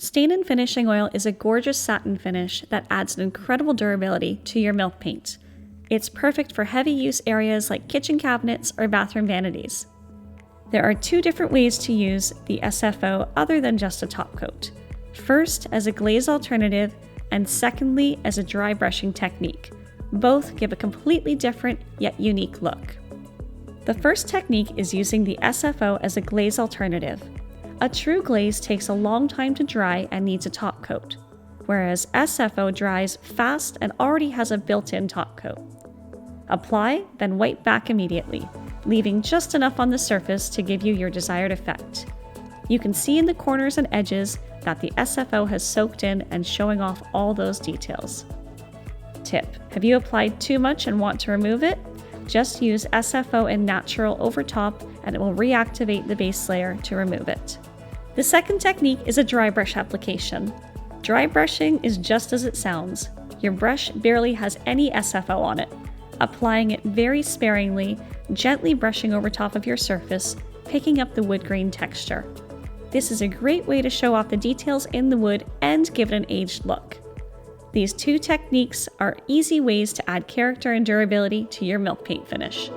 Stain and finishing oil is a gorgeous satin finish that adds an incredible durability to your milk paint. It's perfect for heavy use areas like kitchen cabinets or bathroom vanities. There are two different ways to use the SFO other than just a top coat. First, as a glaze alternative, and secondly, as a dry brushing technique. Both give a completely different yet unique look. The first technique is using the SFO as a glaze alternative. A true glaze takes a long time to dry and needs a top coat, whereas SFO dries fast and already has a built-in top coat. Apply, then wipe back immediately, leaving just enough on the surface to give you your desired effect. You can see in the corners and edges that the SFO has soaked in and showing off all those details. Tip: have you applied too much and want to remove it? Just use SFO in natural over top and it will reactivate the base layer to remove it. The second technique is a dry brush application. Dry brushing is just as it sounds. Your brush barely has any SFO on it. Applying it very sparingly, gently brushing over top of your surface, picking up the wood grain texture. This is a great way to show off the details in the wood and give it an aged look. These two techniques are easy ways to add character and durability to your milk paint finish.